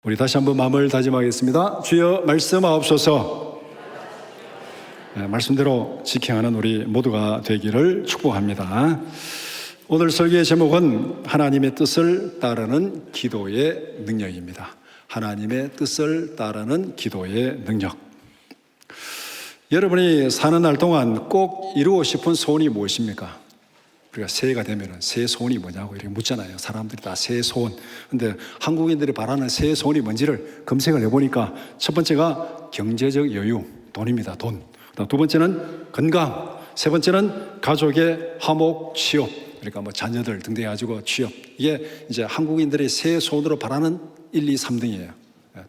우리 다시 한번 마음을 다짐하겠습니다. 주여 말씀하옵소서. 말씀대로 지켜하는 우리 모두가 되기를 축복합니다. 오늘 설교의 제목은 하나님의 뜻을 따르는 기도의 능력입니다. 하나님의 뜻을 따르는 기도의 능력. 여러분이 사는 날 동안 꼭 이루고 싶은 소원이 무엇입니까? 우리가 새해가 되면 새해 소원이 뭐냐고 이렇게 묻잖아요. 사람들이 다 새해 소원. 근데 한국인들이 바라는 새해 소원이 뭔지를 검색을 해보니까 첫 번째가 경제적 여유, 돈입니다. 돈. 두 번째는 건강. 세 번째는 가족의 화목, 취업. 그러니까 뭐 자녀들 등등 해가지고 취업. 이게 이제 한국인들이 새해 소원으로 바라는 1, 2, 3등이에요.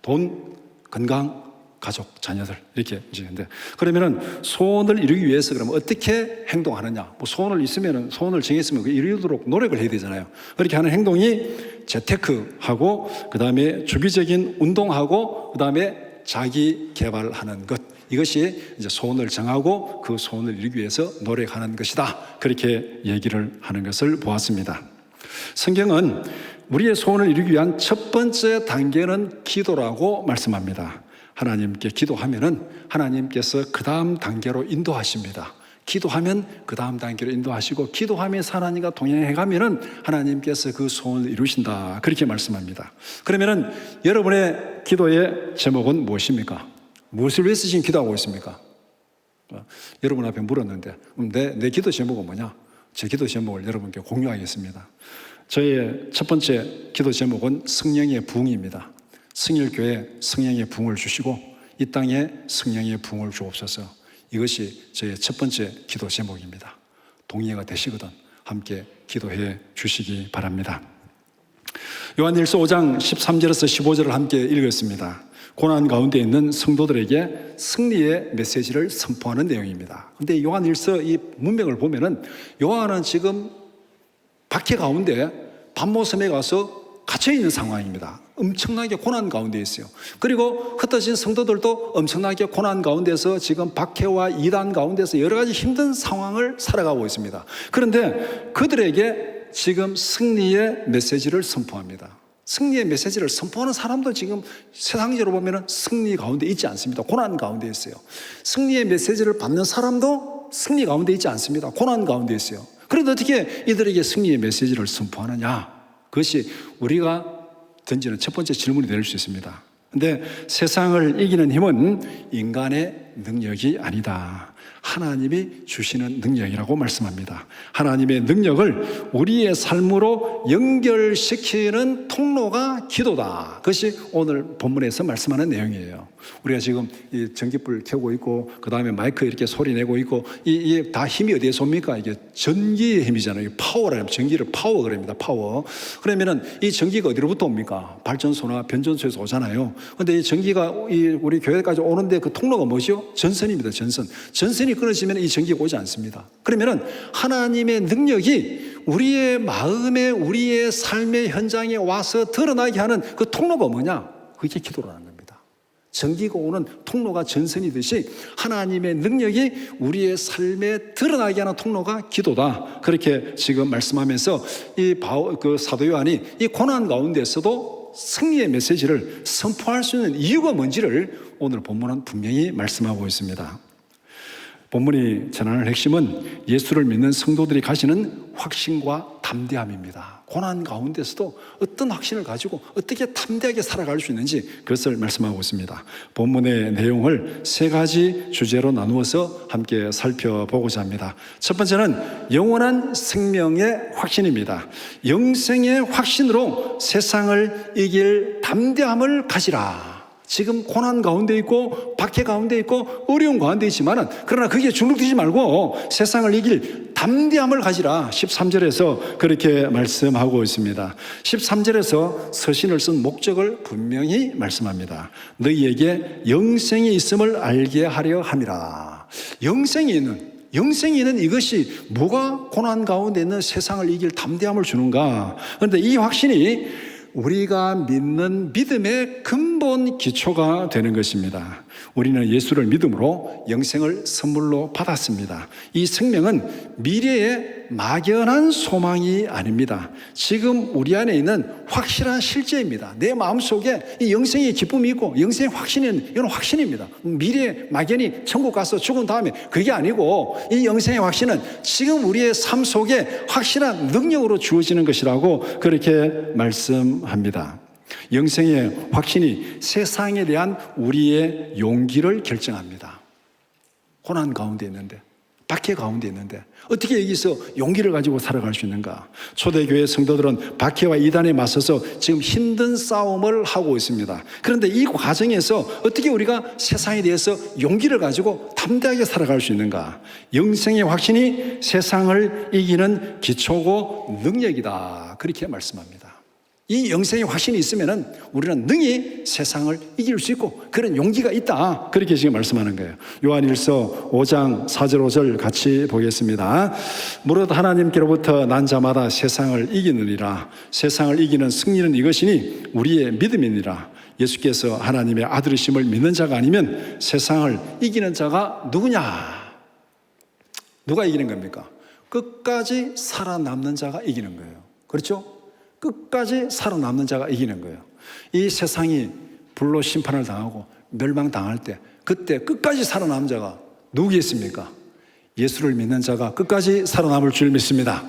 돈, 건강, 가족, 자녀들 이렇게 이제인데 그러면은 소원을 이루기 위해서 그러면 어떻게 행동하느냐? 뭐 소원을 있으면은 소원을 정했으면 그 이루도록 노력을 해야 되잖아요. 그렇게 하는 행동이 재테크하고 그 다음에 주기적인 운동하고 그 다음에 자기 개발하는 것. 이것이 이제 소원을 정하고 그 소원을 이루기 위해서 노력하는 것이다. 그렇게 얘기를 하는 것을 보았습니다. 성경은 우리의 소원을 이루기 위한 첫 번째 단계는 기도라고 말씀합니다. 하나님께 기도하면은 하나님께서 그 다음 단계로 인도하십니다. 기도하면 그 다음 단계로 인도하시고 기도하면서 하나님과 동행해 가면은 하나님께서 그 소원을 이루신다. 그렇게 말씀합니다. 그러면은 여러분의 기도의 제목은 무엇입니까? 무엇을 위해서 지금 기도하고 있습니까? 여러분 앞에 물었는데 내 기도 제목은 뭐냐? 제 기도 제목을 여러분께 공유하겠습니다. 저의 첫 번째 기도 제목은 성령의 부흥입니다. 승일교회 성령의 부흥을 주시고 이 땅에 성령의 부흥을 주옵소서. 이것이 저의 첫 번째 기도 제목입니다. 동의가 되시거든 함께 기도해 주시기 바랍니다. 요한일서 5장 13절에서 15절을 함께 읽었습니다. 고난 가운데 있는 성도들에게 승리의 메시지를 선포하는 내용입니다. 그런데 요한일서 이 문맥을 보면은 요한은 지금 박해 가운데 밤모섬에 가서 갇혀있는 상황입니다. 엄청나게 고난 가운데 있어요. 그리고 흩어진 성도들도 엄청나게 고난 가운데서 지금 박해와 이단 가운데서 여러 가지 힘든 상황을 살아가고 있습니다. 그런데 그들에게 지금 승리의 메시지를 선포합니다. 승리의 메시지를 선포하는 사람도 지금 세상적으로 보면 승리 가운데 있지 않습니다. 고난 가운데 있어요. 승리의 메시지를 받는 사람도 승리 가운데 있지 않습니다. 고난 가운데 있어요. 그런데 어떻게 이들에게 승리의 메시지를 선포하느냐? 그것이 우리가 던지는 첫 번째 질문이 될 수 있습니다. 그런데 세상을 이기는 힘은 인간의 능력이 아니다. 하나님이 주시는 능력이라고 말씀합니다. 하나님의 능력을 우리의 삶으로 연결시키는 통로가 기도다. 그것이 오늘 본문에서 말씀하는 내용이에요. 우리가 지금 이 전기불 켜고 있고 그 다음에 마이크 이렇게 소리 내고 있고 이게 다 힘이 어디에서 옵니까? 이게 전기의 힘이잖아요. 파워라. 전기를 파워 그럽니다. 파워. 그러면은 이 전기가 어디로부터 옵니까? 발전소나 변전소에서 오잖아요. 그런데 이 전기가 우리 교회까지 오는데 그 통로가 뭐죠? 전선입니다. 전선이 끊어지면 이 전기가 오지 않습니다. 그러면은 하나님의 능력이 우리의 마음에 우리의 삶의 현장에 와서 드러나게 하는 그 통로가 뭐냐? 그게 기도라는 겁니다. 전기가 오는 통로가 전선이듯이 하나님의 능력이 우리의 삶에 드러나게 하는 통로가 기도다. 그렇게 지금 말씀하면서 그 사도 요한이 이 고난 가운데서도 승리의 메시지를 선포할 수 있는 이유가 뭔지를 오늘 본문은 분명히 말씀하고 있습니다. 본문이 전하는 핵심은 예수를 믿는 성도들이 가지는 확신과 담대함입니다. 고난 가운데서도 어떤 확신을 가지고 어떻게 담대하게 살아갈 수 있는지 그것을 말씀하고 있습니다. 본문의 내용을 세 가지 주제로 나누어서 함께 살펴보고자 합니다. 첫 번째는 영원한 생명의 확신입니다. 영생의 확신으로 세상을 이길 담대함을 가지라. 지금 고난 가운데 있고 박해 가운데 있고 어려운 가운데 있지만은 그러나 거기에 중독되지 말고 세상을 이길 담대함을 가지라. 13절에서 그렇게 말씀하고 있습니다. 13절에서 서신을 쓴 목적을 분명히 말씀합니다. 너희에게 영생이 있음을 알게 하려 함이라. 영생이 있는 이것이 뭐가 고난 가운데 있는 세상을 이길 담대함을 주는가? 그런데 이 확신이 우리가 믿는 믿음의 근본 기초가 되는 것입니다. 우리는 예수를 믿음으로 영생을 선물로 받았습니다. 이 생명은 미래의 막연한 소망이 아닙니다. 지금 우리 안에 있는 확실한 실제입니다. 내 마음속에 이 영생의 기쁨이 있고 영생의 확신은 이건 확신입니다. 미래의 막연히 천국 가서 죽은 다음에 그게 아니고 이 영생의 확신은 지금 우리의 삶 속에 확실한 능력으로 주어지는 것이라고 그렇게 말씀합니다. 영생의 확신이 세상에 대한 우리의 용기를 결정합니다. 고난 가운데 있는데, 박해 가운데 있는데 어떻게 여기서 용기를 가지고 살아갈 수 있는가? 초대교회 성도들은 박해와 이단에 맞서서 지금 힘든 싸움을 하고 있습니다. 그런데 이 과정에서 어떻게 우리가 세상에 대해서 용기를 가지고 담대하게 살아갈 수 있는가? 영생의 확신이 세상을 이기는 기초고 능력이다. 그렇게 말씀합니다. 이 영생의 확신이 있으면 우리는 능히 세상을 이길 수 있고 그런 용기가 있다. 그렇게 지금 말씀하는 거예요. 요한일서 5장 4절 5절 같이 보겠습니다. 무릇 하나님께로부터 난 자마다 세상을 이기느니라. 세상을 이기는 승리는 이것이니 우리의 믿음이니라. 예수께서 하나님의 아들이심을 믿는 자가 아니면 세상을 이기는 자가 누구냐? 누가 이기는 겁니까? 끝까지 살아남는 자가 이기는 거예요. 그렇죠? 끝까지 살아남는 자가 이기는 거예요. 이 세상이 불로 심판을 당하고 멸망당할 때 그때 끝까지 살아남은 자가 누구겠습니까? 예수를 믿는 자가 끝까지 살아남을 줄 믿습니다.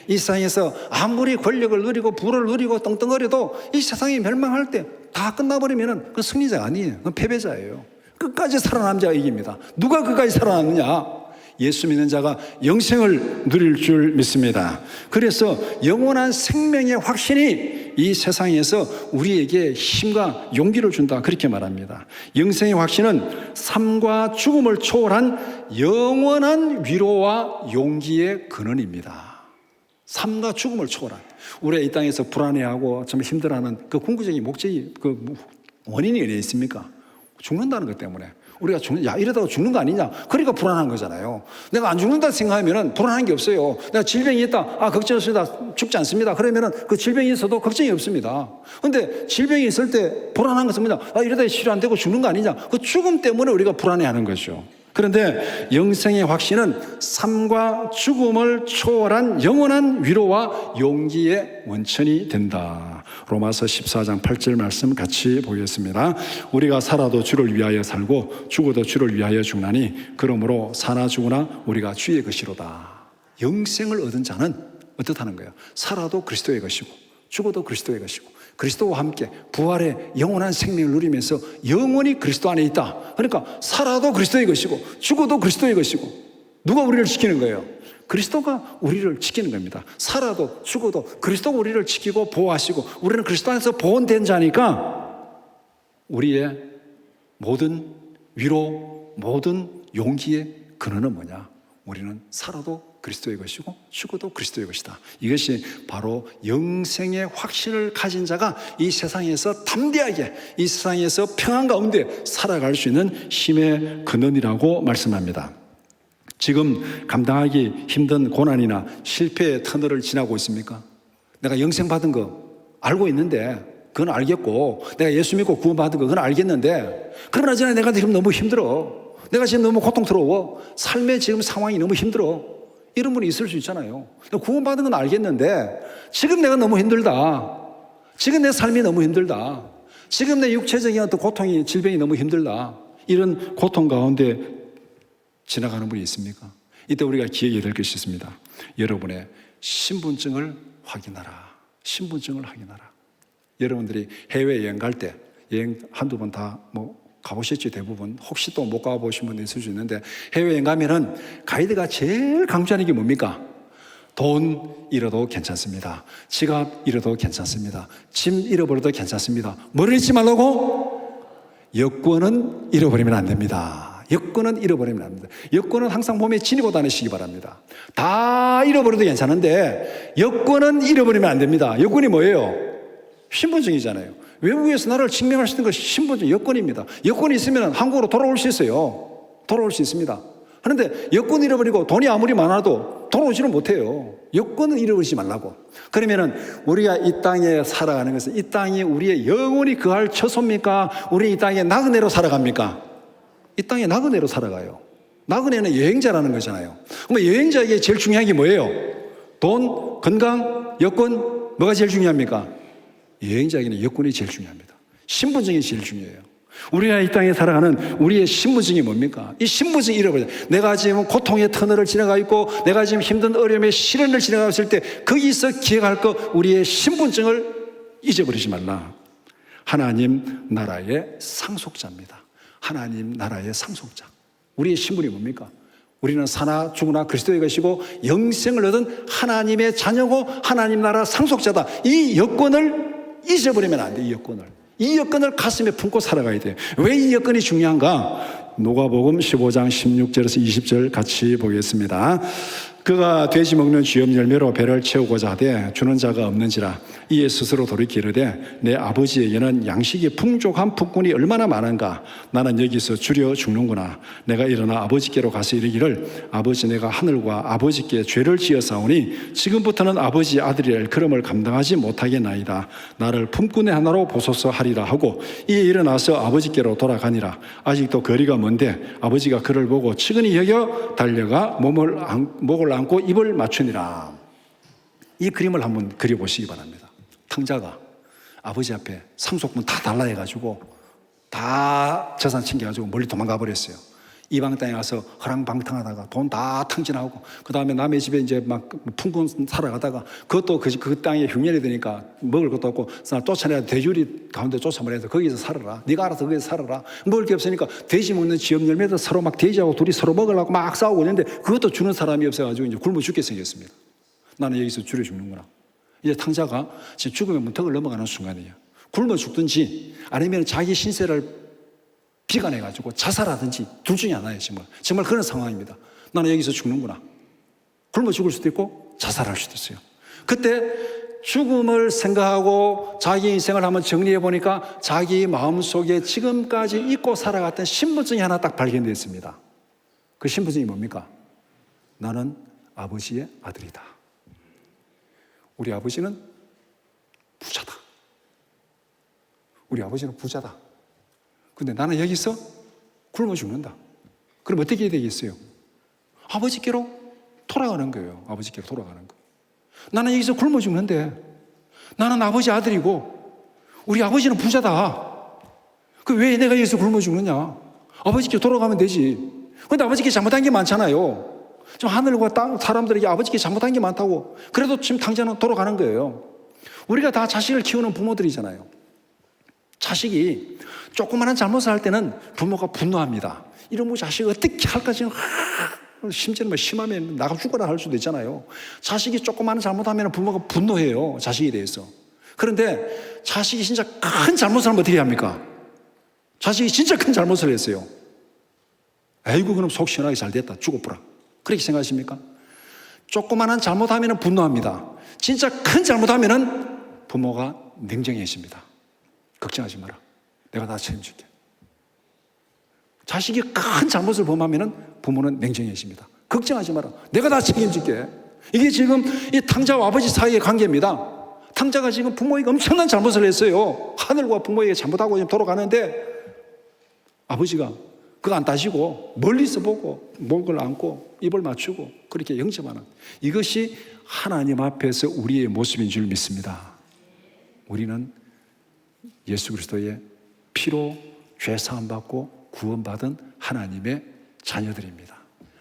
이 세상에서 아무리 권력을 누리고 부를 누리고 떵떵거려도 이 세상이 멸망할 때 다 끝나버리면 그건 승리자가 아니에요. 그건 패배자예요. 끝까지 살아남은 자가 이깁니다. 누가 끝까지 살아남느냐? 예수 믿는 자가 영생을 누릴 줄 믿습니다. 그래서 영원한 생명의 확신이 이 세상에서 우리에게 힘과 용기를 준다. 그렇게 말합니다. 영생의 확신은 삶과 죽음을 초월한 영원한 위로와 용기의 근원입니다. 삶과 죽음을 초월한. 우리가 이 땅에서 불안해하고 좀 힘들어하는 그 궁극적인 목적이 그 원인이 어디에 있습니까? 죽는다는 것 때문에. 우리가 야, 이러다가 죽는 거 아니냐? 그러니까 불안한 거잖아요. 내가 안 죽는다 생각하면 불안한 게 없어요. 내가 질병이 있다. 걱정 없습니다. 죽지 않습니다. 그러면 그 질병이 있어도 걱정이 없습니다. 근데 질병이 있을 때 불안한 것은 뭐냐? 이러다가 치료 안 되고 죽는 거 아니냐? 그 죽음 때문에 우리가 불안해하는 거죠. 그런데 영생의 확신은 삶과 죽음을 초월한 영원한 위로와 용기의 원천이 된다. 로마서 14장 8절 말씀 같이 보겠습니다. 우리가 살아도 주를 위하여 살고 죽어도 주를 위하여 죽나니 그러므로 사나 죽으나 우리가 주의 것이로다. 영생을 얻은 자는 어떻다는 거예요? 살아도 그리스도의 것이고 죽어도 그리스도의 것이고 그리스도와 함께 부활의 영원한 생명을 누리면서 영원히 그리스도 안에 있다. 그러니까 살아도 그리스도의 것이고 죽어도 그리스도의 것이고 누가 우리를 지키는 거예요? 그리스도가 우리를 지키는 겁니다. 살아도 죽어도 그리스도가 우리를 지키고 보호하시고 우리는 그리스도 안에서 보존된 자니까 우리의 모든 위로, 모든 용기의 근원은 뭐냐? 우리는 살아도 그리스도의 것이고 죽어도 그리스도의 것이다. 이것이 바로 영생의 확신을 가진 자가 이 세상에서 담대하게 이 세상에서 평안 가운데 살아갈 수 있는 힘의 근원이라고 말씀합니다. 지금 감당하기 힘든 고난이나 실패의 터널을 지나고 있습니까? 내가 영생 받은 거 알고 있는데 그건 알겠고 내가 예수 믿고 구원받은 거 그건 알겠는데 그러나 내가 지금 너무 힘들어. 내가 지금 너무 고통스러워. 삶의 지금 상황이 너무 힘들어. 이런 분이 있을 수 있잖아요. 구원받은 건 알겠는데 지금 내가 너무 힘들다. 지금 내 삶이 너무 힘들다. 지금 내 육체적인 어떤 고통이 질병이 너무 힘들다. 이런 고통 가운데 지나가는 분이 있습니까? 이때 우리가 기억해야 될 것이 있습니다. 여러분의 신분증을 확인하라. 신분증을 확인하라. 여러분들이 해외여행 갈 때 여행 한두 번 다 가보셨죠, 대부분. 혹시 또 못 가보신 분도 있을 수 있는데 해외여행 가면은 가이드가 제일 강조하는 게 뭡니까? 돈 잃어도 괜찮습니다. 지갑 잃어도 괜찮습니다. 짐 잃어버려도 괜찮습니다. 뭘 잃지 말라고? 여권은 잃어버리면 안 됩니다. 여권은 잃어버리면 안 됩니다. 여권은 항상 몸에 지니고 다니시기 바랍니다. 다 잃어버려도 괜찮은데 여권은 잃어버리면 안 됩니다. 여권이 뭐예요? 신분증이잖아요. 외국에서 나라를 증명할 수 있는 것이 신분증, 여권입니다. 여권이 있으면 한국으로 돌아올 수 있어요. 돌아올 수 있습니다. 그런데 여권 잃어버리고 돈이 아무리 많아도 돌아오지는 못해요. 여권은 잃어버리지 말라고. 그러면은 우리가 이 땅에 살아가는 것은 이 땅이 우리의 영원히 거할 처소입니까? 우리 이 땅에 나그네로 살아갑니까? 이 땅에 나그네로 살아가요. 나그네는 여행자라는 거잖아요. 그럼 여행자에게 제일 중요한 게 뭐예요? 돈, 건강, 여권, 뭐가 제일 중요합니까? 여행자에게는 여권이 제일 중요합니다. 신분증이 제일 중요해요. 우리가 이 땅에 살아가는 우리의 신분증이 뭡니까? 이 신분증이 잃어버려요. 내가 지금 고통의 터널을 지나가 있고 내가 지금 힘든 어려움의 시련을 지나가고 있을 때 거기서 기억할 것, 우리의 신분증을 잊어버리지 말라. 하나님 나라의 상속자입니다. 하나님 나라의 상속자. 우리의 신분이 뭡니까? 우리는 사나 죽으나 그리스도의 것이고 영생을 얻은 하나님의 자녀고 하나님 나라 상속자다. 이 여권을 잊어버리면 안 돼. 이 여건을 가슴에 품고 살아가야 돼요. 왜 이 여건이 중요한가? 누가복음 15장 16절에서 20절 같이 보겠습니다. 그가 돼지 먹는 쥐염 열매로 배를 채우고자 하되 주는 자가 없는지라 이에 스스로 돌이키르되 내 아버지에게는 양식이 풍족한 품꾼이 얼마나 많은가. 나는 여기서 줄여 죽는구나. 내가 일어나 아버지께로 가서 이르기를 아버지, 내가 하늘과 아버지께 죄를 지었사오니 지금부터는 아버지 아들이라 일컬음을 감당하지 못하겠나이다. 나를 품꾼의 하나로 보소서 하리라 하고 이에 일어나서 아버지께로 돌아가니라. 아직도 거리가 먼데 아버지가 그를 보고 측은히 여겨 달려가 목을 안고 입을 맞추니라. 이 그림을 한번 그려보시기 바랍니다. 탕자가 아버지 앞에 상속분 다 달라 해가지고 다 재산 챙겨가지고 멀리 도망가 버렸어요. 이방 땅에 가서 허랑방탕하다가 돈 다 탕진하고 그 다음에 남의 집에 이제 막 품꾼 살아가다가 그것도 그 땅에 흉년이 되니까 먹을 것도 없고 쫓아내야 돼지우리 가운데 쫓아버려서 거기서 살아라. 네가 알아서 거기서 살아라. 먹을 게 없으니까 돼지 먹는 쥐염 열매도 서로 막 돼지하고 둘이 서로 먹으려고 막 싸우고 있는데 그것도 주는 사람이 없어가지고 이제 굶어 죽게 생겼습니다. 나는 여기서 줄여 죽는구나. 이제 탕자가 지금 죽음의 문턱을 넘어가는 순간이에요. 굶어 죽든지 아니면 자기 신세를 비관해가지고 자살하든지 둘 중에 하나예요. 정말 그런 상황입니다. 나는 여기서 죽는구나. 굶어 죽을 수도 있고 자살할 수도 있어요. 그때 죽음을 생각하고 자기 인생을 한번 정리해 보니까 자기 마음속에 지금까지 잊고 살아갔던 신분증이 하나 딱 발견됐습니다. 그 신분증이 뭡니까? 나는 아버지의 아들이다. 우리 아버지는 부자다. 우리 아버지는 부자다. 근데 나는 여기서 굶어 죽는다. 그럼 어떻게 해야 되겠어요? 아버지께로 돌아가는 거예요. 아버지께로 돌아가는 거. 나는 여기서 굶어 죽는데 나는 아버지 아들이고 우리 아버지는 부자다. 그 왜 내가 여기서 굶어 죽느냐? 아버지께 돌아가면 되지. 근데 아버지께 잘못한 게 많잖아요. 좀 하늘과 땅 사람들에게 아버지께 잘못한 게 많다고. 그래도 지금 당장은 돌아가는 거예요. 우리가 다 자식을 키우는 부모들이잖아요. 자식이 조그마한 잘못을 할 때는 부모가 분노합니다. 이런 뭐 자식 어떻게 할까 지금 심지어는 뭐 심하면 나가 죽거나 할 수도 있잖아요. 자식이 조그마한 잘못하면 부모가 분노해요. 자식에 대해서. 그런데 자식이 진짜 큰 잘못을 하면 어떻게 합니까? 자식이 진짜 큰 잘못을 했어요. 아이고 그럼 속 시원하게 잘 됐다. 죽어보라. 그렇게 생각하십니까? 조그마한 잘못하면 분노합니다. 진짜 큰 잘못하면 부모가 냉정해집니다. 걱정하지 마라. 내가 다 책임질게. 자식이 큰 잘못을 범하면 부모는 냉정해집니다. 걱정하지 마라. 내가 다 책임질게. 이게 지금 이 탕자와 아버지 사이의 관계입니다. 탕자가 지금 부모에게 엄청난 잘못을 했어요. 하늘과 부모에게 잘못하고 지금 돌아가는데 아버지가 그거 안 따지고 멀리서 보고 목을 안고 입을 맞추고 그렇게 영접하는 이것이 하나님 앞에서 우리의 모습인 줄 믿습니다. 우리는 예수 그리스도의 피로 죄 사함 받고 구원받은 하나님의 자녀들입니다.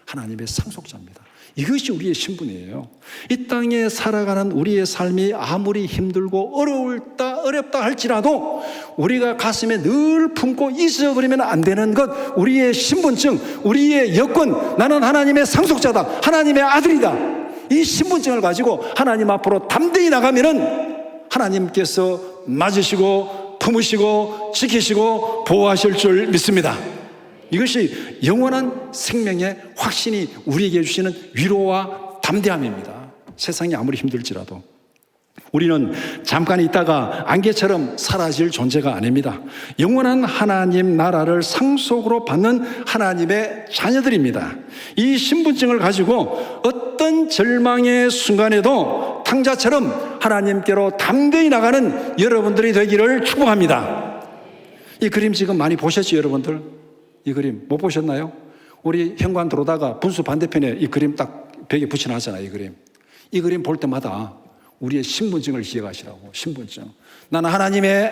하나님의 상속자입니다. 이것이 우리의 신분이에요. 이 땅에 살아가는 우리의 삶이 아무리 힘들고 어렵다 할지라도 우리가 가슴에 늘 품고 잊어버리면 안 되는 것, 우리의 신분증, 우리의 여권, 나는 하나님의 상속자다, 하나님의 아들이다. 이 신분증을 가지고 하나님 앞으로 담대히 나가면은 하나님께서 맞으시고 품으시고 지키시고 보호하실 줄 믿습니다. 이것이 영원한 생명의 확신이 우리에게 주시는 위로와 담대함입니다. 세상이 아무리 힘들지라도 우리는 잠깐 있다가 안개처럼 사라질 존재가 아닙니다. 영원한 하나님 나라를 상속으로 받는 하나님의 자녀들입니다. 이 신분증을 가지고 어떤 절망의 순간에도 탕자처럼 하나님께로 담대히 나가는 여러분들이 되기를 축복합니다. 이 그림 지금 많이 보셨죠, 여러분들? 이 그림 못 보셨나요? 우리 현관 들어오다가 분수 반대편에 이 그림 딱 벽에 붙여놨잖아요. 이 그림 볼 때마다 우리의 신분증을 기억하시라고. 신분증. 나는 하나님의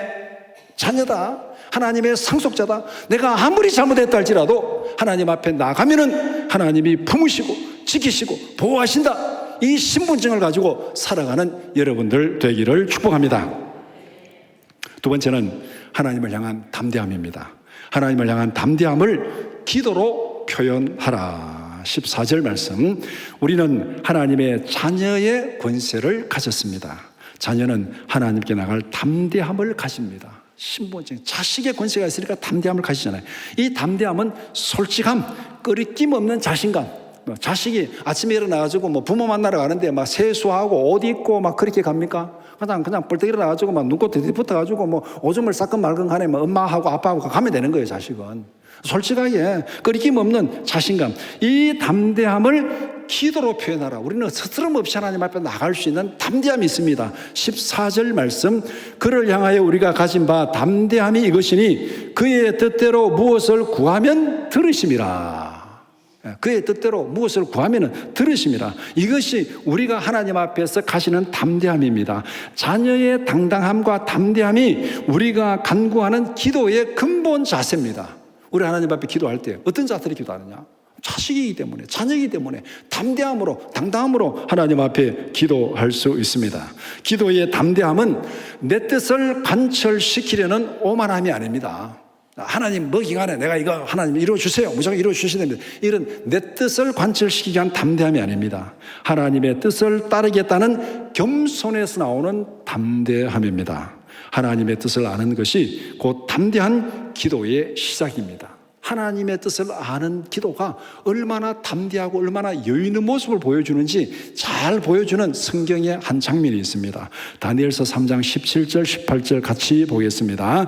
자녀다. 하나님의 상속자다. 내가 아무리 잘못했다 할지라도 하나님 앞에 나가면은 하나님이 품으시고 지키시고 보호하신다. 이 신분증을 가지고 살아가는 여러분들 되기를 축복합니다. 두 번째는 하나님을 향한 담대함입니다. 하나님을 향한 담대함을 기도로 표현하라. 14절 말씀. 우리는 하나님의 자녀의 권세를 가졌습니다. 자녀는 하나님께 나갈 담대함을 가집니다. 신분증, 자식의 권세가 있으니까 담대함을 가지잖아요. 이 담대함은 솔직함, 끄리낌 없는 자신감. 자식이 아침에 일어나가지고 부모 만나러 가는데 세수하고 옷 입고 그렇게 갑니까? 그냥 벌떡 일어나가지고 눈꽃 뒤집어가지고 오줌을 쌌건 말건 간에 엄마하고 아빠하고 가면 되는 거예요, 자식은. 솔직하게 끄리낌 없는 자신감, 이 담대함을 기도로 표현하라. 우리는 스스럼 없이 하나님 앞에 나갈 수 있는 담대함이 있습니다. 14절 말씀. 그를 향하여 우리가 가진 바 담대함이 이것이니 그의 뜻대로 무엇을 구하면 들으심이라. 그의 뜻대로 무엇을 구하면 들으심이라. 이것이 우리가 하나님 앞에서 가시는 담대함입니다. 자녀의 당당함과 담대함이 우리가 간구하는 기도의 근본 자세입니다. 우리 하나님 앞에 기도할 때 어떤 자세로 기도하느냐? 자식이기 때문에, 자녀이기 때문에 담대함으로, 당당함으로 하나님 앞에 기도할 수 있습니다. 기도의 담대함은 내 뜻을 관철시키려는 오만함이 아닙니다. 하나님 기간에 내가 이거 하나님 이루어주세요. 무조건 이루어주셔야 됩니다. 이런 내 뜻을 관철시키기 위한 담대함이 아닙니다. 하나님의 뜻을 따르겠다는 겸손에서 나오는 담대함입니다. 하나님의 뜻을 아는 것이 곧 담대한 기도의 시작입니다. 하나님의 뜻을 아는 기도가 얼마나 담대하고 얼마나 여유 있는 모습을 보여주는지 잘 보여주는 성경의 한 장면이 있습니다. 다니엘서 3장 17절 18절 같이 보겠습니다.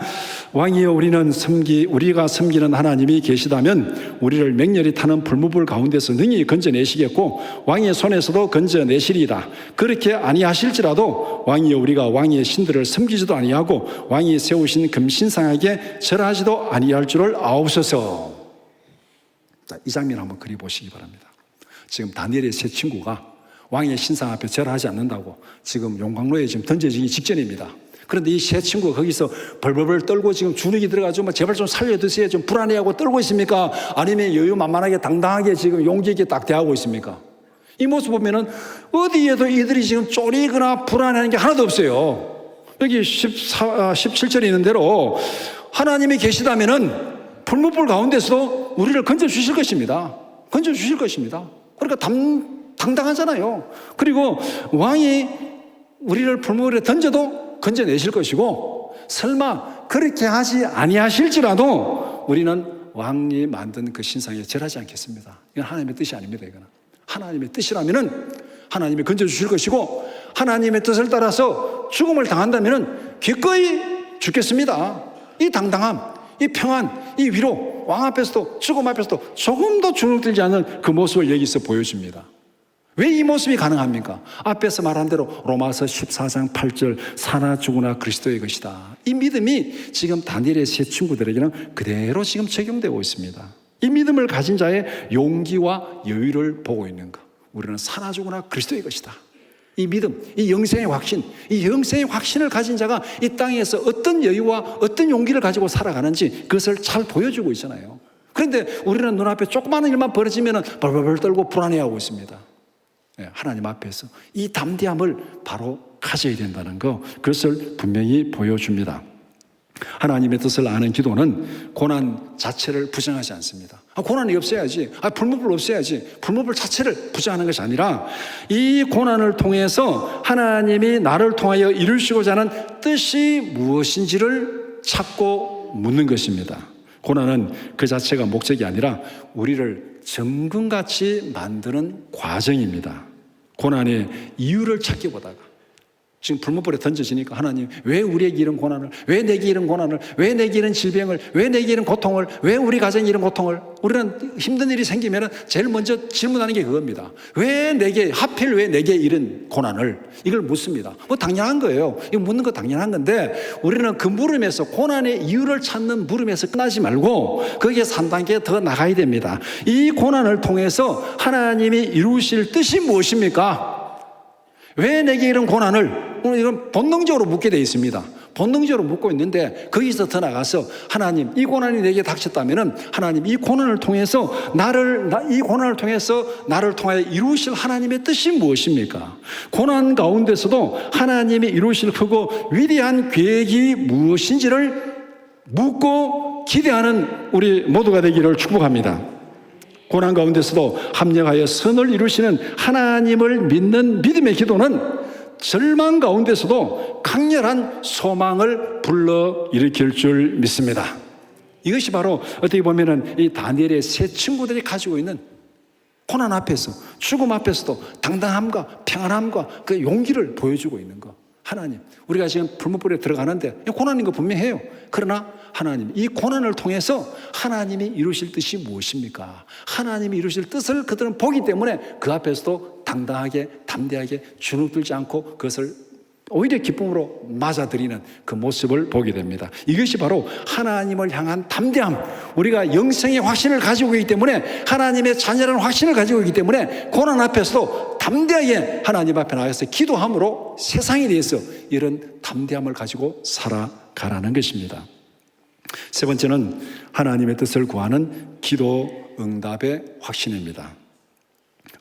왕이여 우리가 섬기는 하나님이 계시다면 우리를 맹렬히 타는 불무불 가운데서 능히 건져내시겠고 왕의 손에서도 건져내시리이다. 그렇게 아니하실지라도 왕이여 우리가 왕의 신들을 섬기지도 아니하고 왕이 세우신 금신상에게 절하지도 아니할 줄을 아옵소서. 자, 이 장면 한번 그려보시기 바랍니다. 지금 다니엘의 세 친구가 왕의 신상 앞에 절하지 않는다고 지금 용광로에 지금 던져지기 직전입니다. 그런데 이 세 친구가 거기서 벌벌벌 떨고 지금 주눅이 들어가지고 제발 좀 살려주세요. 좀 불안해하고 떨고 있습니까? 아니면 여유만만하게 당당하게 지금 용기 있게 딱 대하고 있습니까? 이 모습 보면은 어디에도 이들이 지금 쫄이거나 불안해하는 게 하나도 없어요. 여기 17절에 있는 대로 하나님이 계시다면은 불무불 가운데서도 우리를 건져주실 것입니다. 건져주실 것입니다. 그러니까 당당하잖아요. 그리고 왕이 우리를 불무불에 던져도 건져내실 것이고 설마 그렇게 하지 아니하실지라도 우리는 왕이 만든 그 신상에 절하지 않겠습니다. 이건 하나님의 뜻이 아닙니다. 이거는 하나님의 뜻이라면은 하나님이 건져주실 것이고 하나님의 뜻을 따라서 죽음을 당한다면은 기꺼이 죽겠습니다. 이 당당함, 이 평안, 이 위로, 왕 앞에서도 죽음 앞에서도 조금도 주눅들지 않는 그 모습을 여기서 보여줍니다. 왜 이 모습이 가능합니까? 앞에서 말한 대로 로마서 14장 8절 사나 죽으나 그리스도의 것이다. 이 믿음이 지금 다니엘의 세 친구들에게는 그대로 지금 적용되고 있습니다. 이 믿음을 가진 자의 용기와 여유를 보고 있는 것. 우리는 사나 죽으나 그리스도의 것이다. 이 믿음, 이 영생의 확신, 이 영생의 확신을 가진 자가 이 땅에서 어떤 여유와 어떤 용기를 가지고 살아가는지 그것을 잘 보여주고 있잖아요. 그런데 우리는 눈앞에 조그마한 일만 벌어지면 벌벌벌 떨고 불안해하고 있습니다. 하나님 앞에서 이 담대함을 바로 가져야 된다는 거, 그것을 분명히 보여줍니다. 하나님의 뜻을 아는 기도는 고난 자체를 부정하지 않습니다. 고난이 없어야지, 불무불 없어야지, 불무불 자체를 부정하는 것이 아니라 이 고난을 통해서 하나님이 나를 통하여 이루시고자 하는 뜻이 무엇인지를 찾고 묻는 것입니다. 고난은 그 자체가 목적이 아니라 우리를 정금같이 만드는 과정입니다. 고난의 이유를 찾기보다가 지금 불못불에 던져지니까 하나님 왜 우리에게 이런 고난을, 왜 내게 이런 고난을, 왜 내게 이런 질병을, 왜 내게 이런 고통을, 왜 우리 가정에 이런 고통을. 우리는 힘든 일이 생기면 제일 먼저 질문하는 게 그겁니다. 왜 내게, 하필 왜 내게 이런 고난을, 이걸 묻습니다. 뭐 당연한 거예요. 이거 묻는 거 당연한 건데 우리는 그 물음에서, 고난의 이유를 찾는 물음에서 끝나지 말고 거기에서 한 단계 더 나가야 됩니다. 이 고난을 통해서 하나님이 이루실 뜻이 무엇입니까? 왜 내게 이런 고난을, 오늘 이건 본능적으로 묻게 되어 있습니다. 본능적으로 묻고 있는데 거기서 더 나가서 하나님, 이 고난이 내게 닥쳤다면은 하나님, 이 고난을 통해서 이 고난을 통해서 나를 통하여 이루실 하나님의 뜻이 무엇입니까? 고난 가운데서도 하나님이 이루실 크고 위대한 계획이 무엇인지를 묻고 기대하는 우리 모두가 되기를 축복합니다. 고난 가운데서도 합력하여 선을 이루시는 하나님을 믿는 믿음의 기도는 절망 가운데서도 강렬한 소망을 불러일으킬 줄 믿습니다. 이것이 바로 어떻게 보면은 이 다니엘의 세 친구들이 가지고 있는 고난 앞에서, 죽음 앞에서도 당당함과 평안함과 그 용기를 보여주고 있는 것. 하나님, 우리가 지금 불못불에 들어가는데 고난인 거 분명해요. 그러나 하나님, 이 고난을 통해서 하나님이 이루실 뜻이 무엇입니까? 하나님이 이루실 뜻을 그들은 보기 때문에 그 앞에서도 당당하게, 담대하게 주눅들지 않고 그것을 오히려 기쁨으로 맞아들이는 그 모습을 보게 됩니다. 이것이 바로 하나님을 향한 담대함, 우리가 영생의 확신을 가지고 있기 때문에, 하나님의 자녀라는 확신을 가지고 있기 때문에 고난 앞에서도 담대하게 하나님 앞에 나가서 기도함으로 세상에 대해서 이런 담대함을 가지고 살아가라는 것입니다. 세 번째는 하나님의 뜻을 구하는 기도 응답의 확신입니다.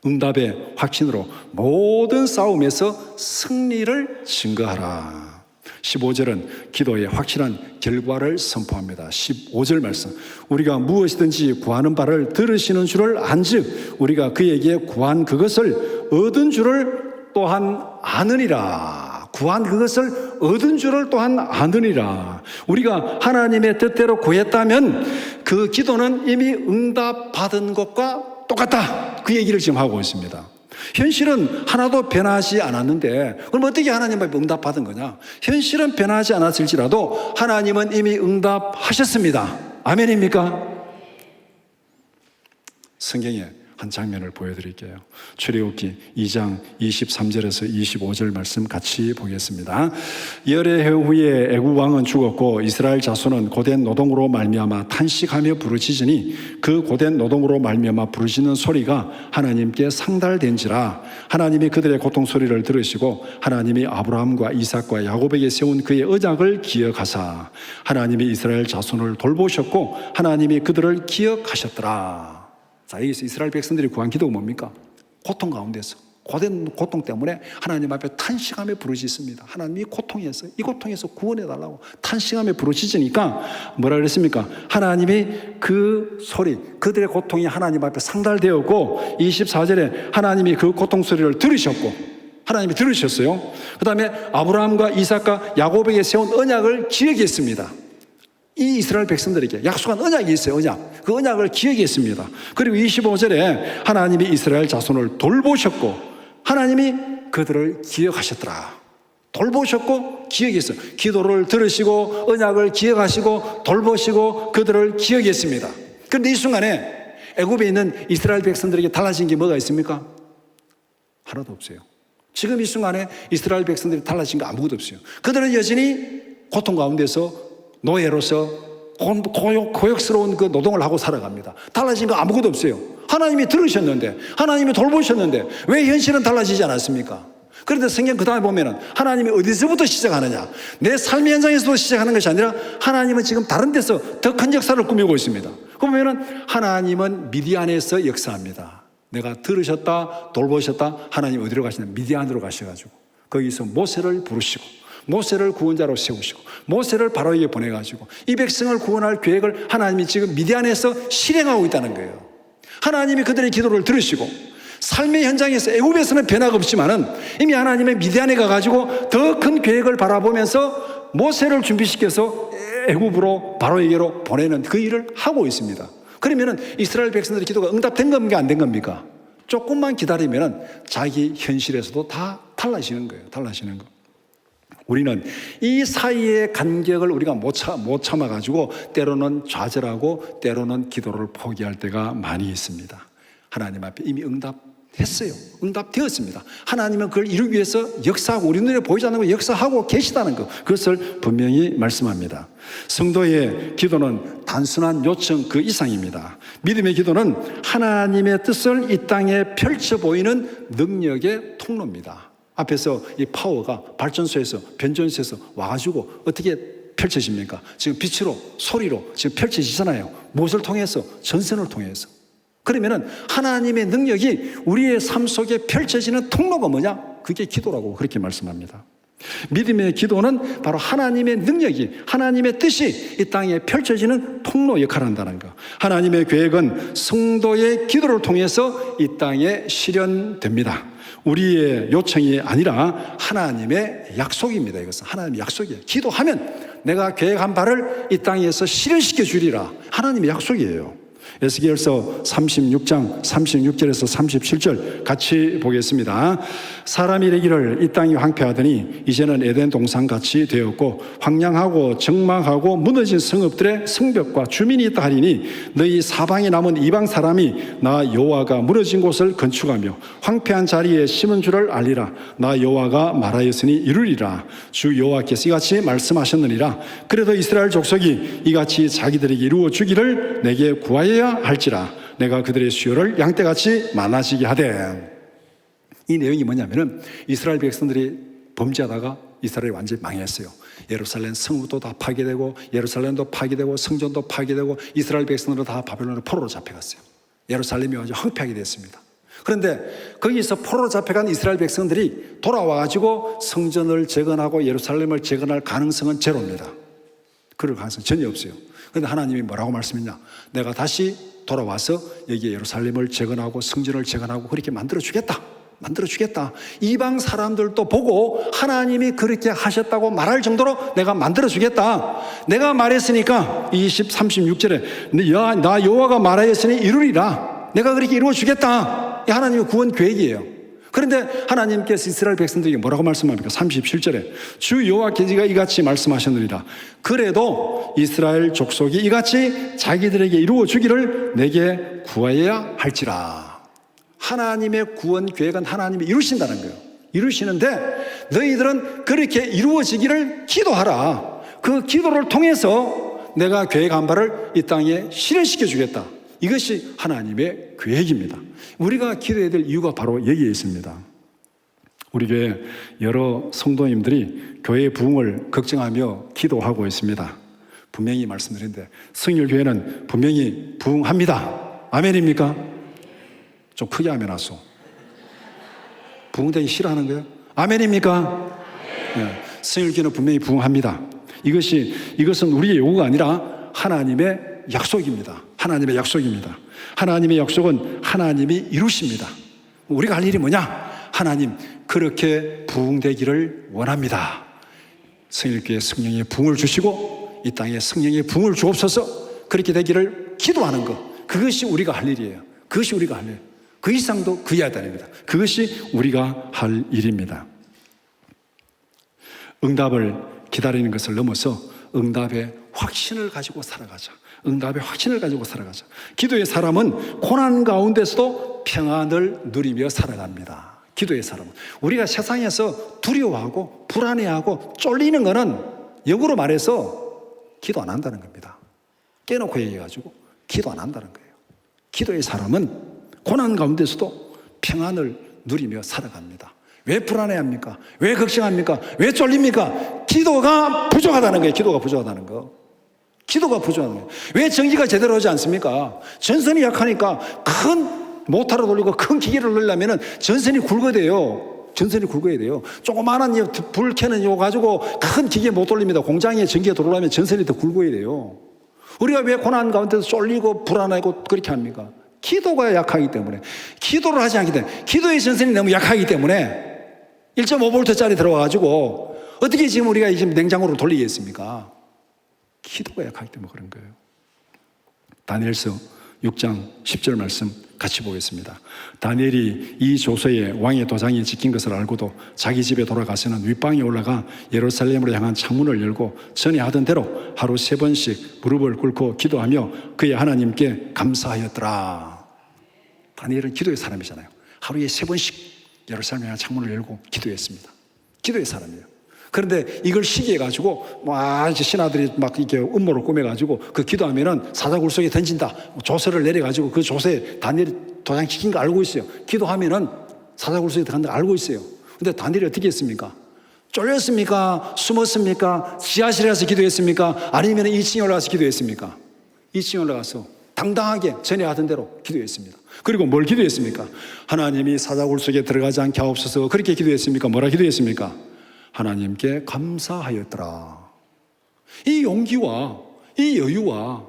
응답의 확신으로 모든 싸움에서 승리를 증거하라. 15절은 기도의 확실한 결과를 선포합니다. 15절 말씀, 우리가 무엇이든지 구하는 바를 들으시는 줄을 안즉 우리가 그에게 구한 그것을 얻은 줄을 또한 아느니라. 구한 그것을 얻은 줄을 또한 아느니라. 우리가 하나님의 뜻대로 구했다면 그 기도는 이미 응답받은 것과 똑같다. 그 얘기를 지금 하고 있습니다. 현실은 하나도 변하지 않았는데 그럼 어떻게 하나님 앞에 응답받은 거냐? 현실은 변하지 않았을지라도 하나님은 이미 응답하셨습니다. 아멘입니까? 성경에 한 장면을 보여드릴게요. 출애굽기 2장 23절에서 25절 말씀 같이 보겠습니다. 열의 해 후에 애굽 왕은 죽었고 이스라엘 자손은 고된 노동으로 말미암아 탄식하며 부르짖으니 그 고된 노동으로 말미암아 부르짖는 소리가 하나님께 상달된지라. 하나님이 그들의 고통 소리를 들으시고 하나님이 아브라함과 이삭과 야곱에게 세운 그의 언약을 기억하사 하나님이 이스라엘 자손을 돌보셨고 하나님이 그들을 기억하셨더라. 자, 여기서 이스라엘 백성들이 구한 기도가 뭡니까? 고통 가운데서, 고된 고통 때문에 하나님 앞에 탄식하며 부르짖습니다. 하나님, 이 고통에서 구원해달라고 탄식하며 부르짖으니까 뭐라 그랬습니까? 하나님이 그 소리, 그들의 고통이 하나님 앞에 상달되었고 24절에 하나님이 그 고통 소리를 들으셨고, 하나님이 들으셨어요. 그 다음에 아브라함과 이삭과 야곱에게 세운 언약을 기억했습니다. 이 이스라엘 백성들에게 약속한 언약이 있어요. 언약. 그 언약을 기억했습니다. 그리고 25절에 하나님이 이스라엘 자손을 돌보셨고 하나님이 그들을 기억하셨더라. 돌보셨고 기억했어요. 기도를 들으시고 언약을 기억하시고 돌보시고 그들을 기억했습니다. 그런데 이 순간에 애굽에 있는 이스라엘 백성들에게 달라진 게 뭐가 있습니까? 하나도 없어요. 지금 이 순간에 이스라엘 백성들이 달라진 거 아무것도 없어요. 그들은 여전히 고통 가운데서 노예로서 고역스러운 그 노동을 하고 살아갑니다. 달라진 거 아무것도 없어요. 하나님이 들으셨는데, 하나님이 돌보셨는데 왜 현실은 달라지지 않았습니까? 그런데 성경 그 다음에 보면은 하나님이 어디서부터 시작하느냐? 내 삶의 현장에서부터 시작하는 것이 아니라 하나님은 지금 다른 데서 더 큰 역사를 꾸미고 있습니다. 그러면은 하나님은 미디안에서 역사합니다. 내가 들으셨다, 돌보셨다. 하나님 어디로 가시냐? 미디안으로 가셔가지고 거기서 모세를 부르시고 모세를 구원자로 세우시고 모세를 바로에게 보내가지고 이 백성을 구원할 계획을 하나님이 지금 미디안에서 실행하고 있다는 거예요. 하나님이 그들의 기도를 들으시고 삶의 현장에서 애굽에서는 변화가 없지만은 이미 하나님의 미디안에 가가지고 더 큰 계획을 바라보면서 모세를 준비시켜서 애굽으로 바로에게로 보내는 그 일을 하고 있습니다. 그러면은 이스라엘 백성들의 기도가 응답된 겁니까? 안 된 겁니까? 조금만 기다리면은 자기 현실에서도 다 달라지는 거예요. 달라지는 거. 우리는 이 사이의 간격을 우리가 못 참아가지고 때로는 좌절하고 때로는 기도를 포기할 때가 많이 있습니다. 하나님 앞에 이미 응답했어요. 응답되었습니다. 하나님은 그걸 이루기 위해서 역사하고 우리 눈에 보이지 않는 거 역사하고 계시다는 것, 그것을 분명히 말씀합니다. 성도의 기도는 단순한 요청 그 이상입니다. 믿음의 기도는 하나님의 뜻을 이 땅에 펼쳐 보이는 능력의 통로입니다. 앞에서 이 파워가 발전소에서 변전소에서 와가지고 어떻게 펼쳐집니까? 지금 빛으로 소리로 지금 펼쳐지잖아요. 무엇을 통해서? 전선을 통해서. 그러면은 하나님의 능력이 우리의 삶 속에 펼쳐지는 통로가 뭐냐? 그게 기도라고 그렇게 말씀합니다. 믿음의 기도는 바로 하나님의 능력이, 하나님의 뜻이 이 땅에 펼쳐지는 통로 역할을 한다는 것. 하나님의 계획은 성도의 기도를 통해서 이 땅에 실현됩니다. 우리의 요청이 아니라 하나님의 약속입니다. 이것은 하나님의 약속이에요. 기도하면 내가 계획한 바를 이 땅에서 실현시켜 주리라. 하나님의 약속이에요. 에스겔서 36장 36절에서 37절 같이 보겠습니다. 사람이 이르기를 이 땅이 황폐하더니 이제는 에덴 동산같이 되었고 황량하고 적막하고 무너진 성읍들의 성벽과 주민이 있다 하리니 너희 사방에 남은 이방 사람이 나 여호와가 무너진 곳을 건축하며 황폐한 자리에 심은 줄을 알리라. 나 여호와가 말하였으니 이루리라. 주 여호와께서 이같이 말씀하셨느니라. 그래도 이스라엘 족속이 이같이 자기들에게 이루어 주기를 내게 구하여야 할지라. 내가 그들의 수요를 양떼같이 많아지게 하되. 이 내용이 뭐냐면은 이스라엘 백성들이 범죄하다가 이스라엘이 완전히 망했어요. 예루살렘 성읍도 다 파괴되고 예루살렘도 파괴되고 성전도 파괴되고 이스라엘 백성들은 다 바벨론의 포로로 잡혀갔어요. 예루살렘이 완전 황폐하게 됐습니다. 그런데 거기서 포로로 잡혀간 이스라엘 백성들이 돌아와가지고 성전을 재건하고 예루살렘을 재건할 가능성은 제로입니다. 그럴 가능성 전혀 없어요. 그런데 하나님이 뭐라고 말씀했냐? 내가 다시 돌아와서 여기에 예루살렘을 재건하고 성전을 재건하고 그렇게 만들어주겠다. 이방 사람들도 보고 하나님이 그렇게 하셨다고 말할 정도로 내가 만들어주겠다. 내가 말했으니까 36절에 나 여호와가 말하였으니 이루리라. 내가 그렇게 이루어주겠다. 이 하나님의 구원 계획이에요. 그런데 하나님께서 이스라엘 백성들에게 뭐라고 말씀합니까? 37절에 주 여호와께서 이같이 말씀하셨느니라. 그래도 이스라엘 족속이 이같이 자기들에게 이루어 주기를 내게 구하여야 할지라. 하나님의 구원 계획은 하나님이 이루신다는 거예요. 이루시는데 너희들은 그렇게 이루어지기를 기도하라. 그 기도를 통해서 내가 계획한 바를 이 땅에 실현시켜 주겠다. 이것이 하나님의 계획입니다. 우리가 기도해야 될 이유가 바로 여기에 있습니다. 우리 교회 여러 성도님들이 교회의 부흥을 걱정하며 기도하고 있습니다. 분명히 말씀드리는데 성일교회는 분명히 부흥합니다. 아멘입니까? 좀 크게 아멘 하소. 부흥되기 싫어하는 거예요? 아멘입니까? 네. 성일교회는 분명히 부흥합니다. 이것은 우리의 요구가 아니라 하나님의 약속입니다. 하나님의 약속입니다. 하나님의 약속은 하나님이 이루십니다. 우리가 할 일이 뭐냐? 하나님 그렇게 부흥되기를 원합니다. 성일교회 성령의 부흥을 주시고 이 땅에 성령의 부흥을 주옵소서. 그렇게 되기를 기도하는 것, 그것이 우리가 할 일이에요. 그것이 우리가 할 일. 그 이상도 그 이하도 아닙니다. 그것이 우리가 할 일입니다. 응답을 기다리는 것을 넘어서 응답의 확신을 가지고 살아가자. 응답의 확신을 가지고 살아가자. 기도의 사람은 고난 가운데서도 평안을 누리며 살아갑니다. 기도의 사람은. 우리가 세상에서 두려워하고 불안해하고 쫄리는 것은 역으로 말해서 기도 안 한다는 겁니다. 깨놓고 얘기해가지고 기도 안 한다는 거예요. 기도의 사람은 고난 가운데서도 평안을 누리며 살아갑니다. 왜 불안해합니까? 왜 걱정합니까? 왜 쫄립니까? 기도가 부족하다는 거예요. 기도가 부족하다는 거. 기도가 부족하다는 거예요. 왜 전기가 제대로 오지 않습니까? 전선이 약하니까 큰 모터를 돌리고 큰 기계를 넣으려면 전선이 굵어야 돼요. 전선이 굵어야 돼요. 조그마한 불 켜는 요 가지고 큰 기계 못 돌립니다. 공장에 전기가 들어오려면 전선이 더 굵어야 돼요. 우리가 왜 고난 가운데서 쫄리고 불안하고 그렇게 합니까? 기도가 약하기 때문에, 기도를 하지 않기 때문에, 기도의 전선이 너무 약하기 때문에 1.5V짜리 들어와가지고 어떻게 지금 우리가 지금 냉장고를 돌리겠습니까? 기도가 약하기 때문에 그런 거예요. 다니엘서 6장 10절 말씀 같이 보겠습니다. 다니엘이 이 조서에 왕의 도장이 찍힌 것을 알고도 자기 집에 돌아가서는 윗방에 올라가 예루살렘으로 향한 창문을 열고 전에 하던 대로 하루 3번씩 무릎을 꿇고 기도하며 그의 하나님께 감사하였더라. 다니엘은 기도의 사람이잖아요. 하루에 3번씩 예루살렘에 향한 창문을 열고 기도했습니다. 기도의 사람이에요. 그런데 이걸 시기해가지고 이제 신하들이 막 이렇게 음모를 꾸며가지고 그 기도하면은 사자굴 속에 던진다. 조서를 내려가지고 그 조서에 다니엘이 도장 찍힌 거 알고 있어요. 기도하면은 사자굴 속에 들어간다 알고 있어요. 근데 다니엘이 어떻게 했습니까? 쫄렸습니까? 숨었습니까? 지하실에 가서 기도했습니까? 아니면 2층에 올라가서 기도했습니까? 2층에 올라가서 당당하게 전에 하던 대로 기도했습니다. 그리고 뭘 기도했습니까? 하나님이 사자굴 속에 들어가지 않게 하옵소서. 그렇게 기도했습니까? 뭐라 기도했습니까? 하나님께 감사하였더라. 이 용기와 이 여유와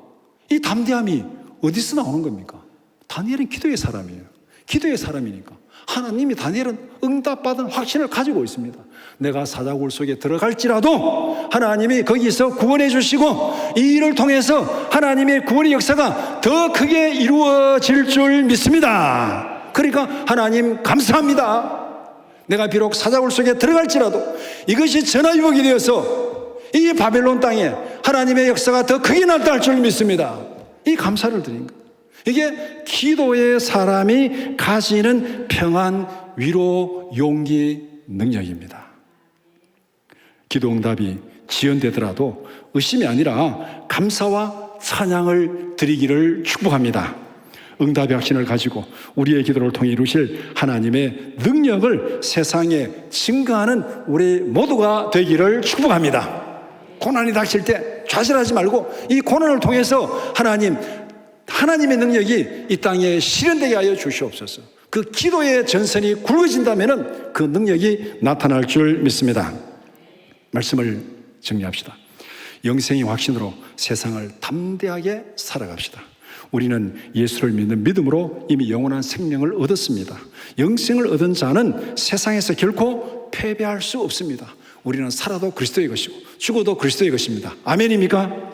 이 담대함이 어디서 나오는 겁니까? 다니엘은 기도의 사람이에요. 기도의 사람이니까 하나님이 다니엘은 응답받은 확신을 가지고 있습니다. 내가 사자굴 속에 들어갈지라도 하나님이 거기서 구원해 주시고 이 일을 통해서 하나님의 구원의 역사가 더 크게 이루어질 줄 믿습니다. 그러니까 하나님 감사합니다. 내가 비록 사자굴 속에 들어갈지라도 이것이 전화위복이 되어서 이 바벨론 땅에 하나님의 역사가 더 크게 나타날 줄 믿습니다. 이 감사를 드린 거예요. 이게 기도의 사람이 가지는 평안, 위로, 용기, 능력입니다. 기도 응답이 지연되더라도 의심이 아니라 감사와 찬양을 드리기를 축복합니다. 응답의 확신을 가지고 우리의 기도를 통해 이루실 하나님의 능력을 세상에 증거하는 우리 모두가 되기를 축복합니다. 고난이 닥칠 때 좌절하지 말고 이 고난을 통해서 하나님의 능력이 이 땅에 실현되게 하여 주시옵소서. 그 기도의 전선이 굵어진다면 그 능력이 나타날 줄 믿습니다. 말씀을 정리합시다. 영생의 확신으로 세상을 담대하게 살아갑시다. 우리는 예수를 믿는 믿음으로 이미 영원한 생명을 얻었습니다. 영생을 얻은 자는 세상에서 결코 패배할 수 없습니다. 우리는 살아도 그리스도의 것이고 죽어도 그리스도의 것입니다. 아멘입니까?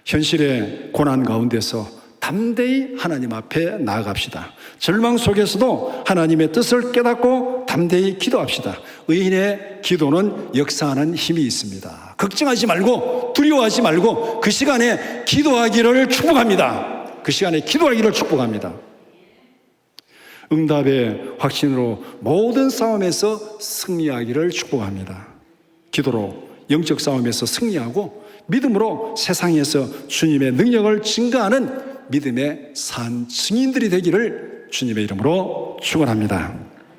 현실의 고난 가운데서 담대히 하나님 앞에 나아갑시다. 절망 속에서도 하나님의 뜻을 깨닫고 담대히 기도합시다. 의인의 기도는 역사하는 힘이 있습니다. 걱정하지 말고 두려워하지 말고 그 시간에 기도하기를 축복합니다. 그 시간에 기도하기를 축복합니다. 응답의 확신으로 모든 싸움에서 승리하기를 축복합니다. 기도로 영적 싸움에서 승리하고 믿음으로 세상에서 주님의 능력을 증거하는 믿음의 산 증인들이 되기를 주님의 이름으로 축원합니다.